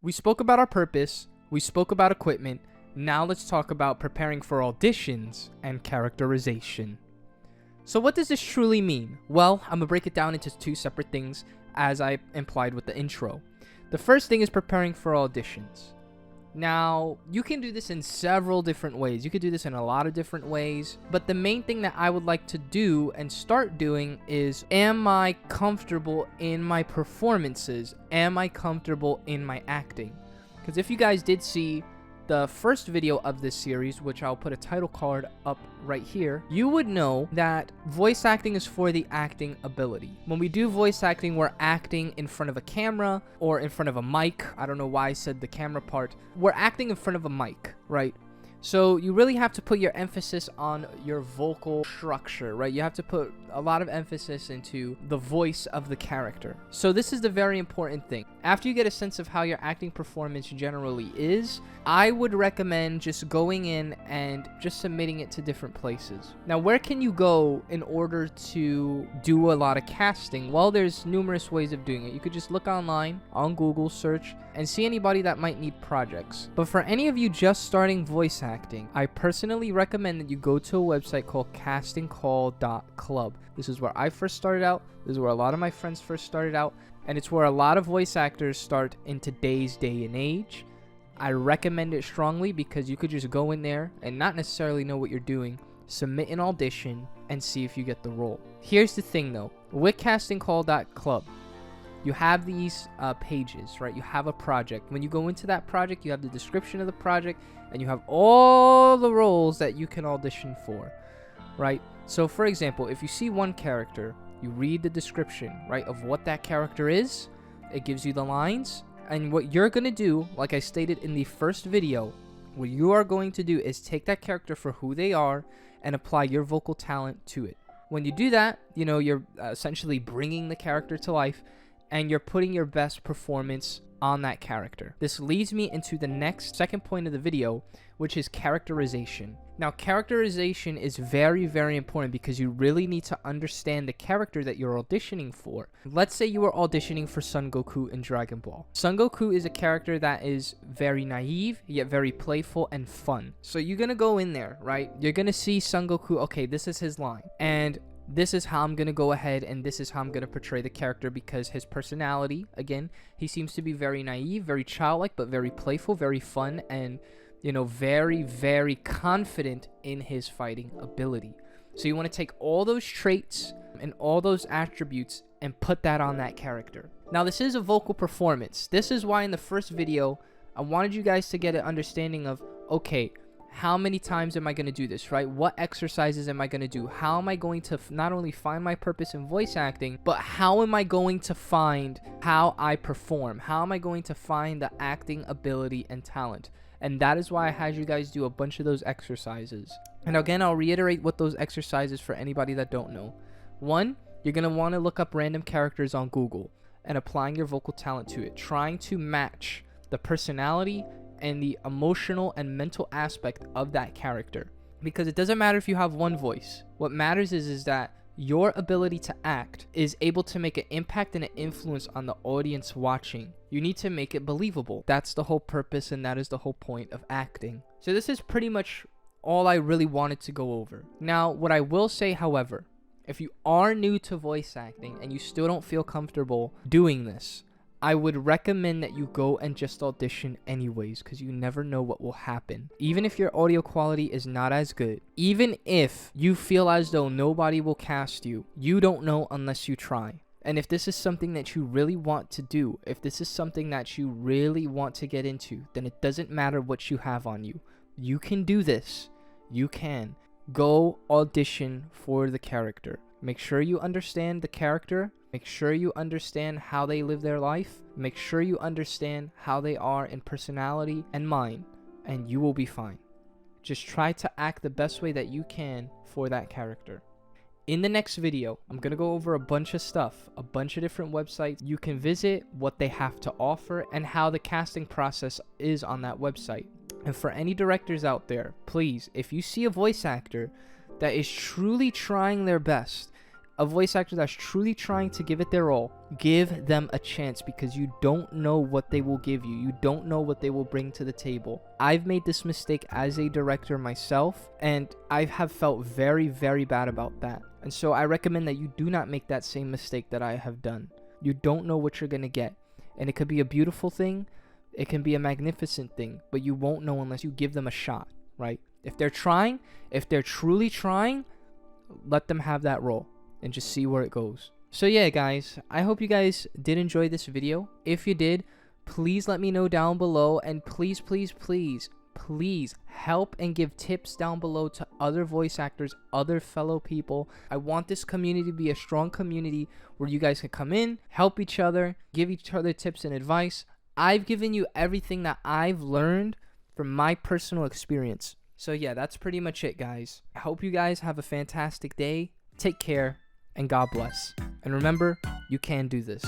We spoke about our purpose, we spoke about equipment, now let's talk about preparing for auditions and characterization. So what does this truly mean? Well, I'm gonna break it down into two separate things as I implied with the intro. The first thing is preparing for auditions. Now, you can do this in several different ways. You could do this in a lot of different ways, but the main thing that I would like to do and start doing is, am I comfortable in my performances? Am I comfortable in my acting? Because if you guys did see the first video of this series, which I'll put a title card up right here, you would know that voice acting is for the acting ability. When we do voice acting, we're acting in front of a camera or in front of a mic. I don't know why I said the camera part. We're acting in front of a mic, right? So you really have to put your emphasis on your vocal structure, right? You have to put a lot of emphasis into the voice of the character. So this is the very important thing. After you get a sense of how your acting performance generally is, I would recommend just going in and just submitting it to different places. Now, where can you go in order to do a lot of casting? Well, there's numerous ways of doing it. You could just look online, on Google, search, and see anybody that might need projects. But for any of you just starting voice acting, I personally recommend that you go to a website called castingcall.club. This is where I first started out. This is where a lot of my friends first started out. And it's where a lot of voice actors start in today's day and age. I recommend it strongly because you could just go in there and not necessarily know what you're doing, submit an audition, and see if you get the role. Here's the thing though, with castingcall.club, you have these pages, right? You have a project. When you go into that project, you have the description of the project, and you have all the roles that you can audition for, right? So for example, if you see one character, you read the description, right, of what that character is. It gives you the lines. And what you're going to do, like I stated in the first video, what you are going to do is take that character for who they are and apply your vocal talent to it. When you do that, you know, you're essentially bringing the character to life and you're putting your best performance on that character. This leads me into the second point of the video, which is characterization. Now, characterization is very, very important because you really need to understand the character that you're auditioning for. Let's say you are auditioning for Son Goku in Dragon Ball. Son Goku is a character that is very naive, yet very playful and fun. So you're gonna go in there, right? You're gonna see Son Goku, okay, this is his line. And this is how I'm going to go ahead and this is how I'm going to portray the character because his personality, again, he seems to be very naive, very childlike, but very playful, very fun, and, you know, very, very confident in his fighting ability. So you want to take all those traits and all those attributes and put that on that character. Now, this is a vocal performance. This is why in the first video, I wanted you guys to get an understanding of, okay, how many times am I going to do this, right? What exercises am I going to do? How am I going to not only find my purpose in voice acting, but how am I going to find how I perform? How am I going to find the acting ability and talent? And that is why I had you guys do a bunch of those exercises. And again, I'll reiterate what those exercises for anybody that don't know. One, you're going to want to look up random characters on Google and applying your vocal talent to it, trying to match the personality and the emotional and mental aspect of that character. Because it doesn't matter if you have one voice. What matters is that your ability to act is able to make an impact and an influence on the audience watching. You need to make it believable. That's the whole purpose and that is the whole point of acting. So this is pretty much all I really wanted to go over. Now, what I will say, however, if you are new to voice acting and you still don't feel comfortable doing this, I would recommend that you go and just audition anyways, because you never know what will happen. Even if your audio quality is not as good, even if you feel as though nobody will cast you, you don't know unless you try. And if this is something that you really want to do, if this is something that you really want to get into, then it doesn't matter what you have on you. You can do this. You can. Go audition for the character. Make sure you understand the character. Make sure you understand how they live their life. Make sure you understand how they are in personality and mind, and you will be fine. Just try to act the best way that you can for that character. In the next video, I'm going to go over a bunch of stuff, a bunch of different websites you can visit, what they have to offer, and how the casting process is on that website. And for any directors out there, please, if you see a voice actor that is truly trying their best, a voice actor that's truly trying to give it their all, give them a chance, because you don't know what they will give you. You don't know what they will bring to the table. I've made this mistake as a director myself, and I have felt very, very bad about that. And so I recommend that you do not make that same mistake that I have done. You don't know what you're going to get. And it could be a beautiful thing. It can be a magnificent thing, but you won't know unless you give them a shot, right? If they're trying, if they're truly trying, let them have that role and just see where it goes. So yeah, guys, I hope you guys did enjoy this video. If you did, please let me know down below, and please, please, please, please help and give tips down below to other voice actors, other fellow people. I want this community to be a strong community where you guys can come in, help each other, give each other tips and advice. I've given you everything that I've learned from my personal experience. So yeah, that's pretty much it, guys. I hope you guys have a fantastic day. Take care, and God bless. And remember, you can do this.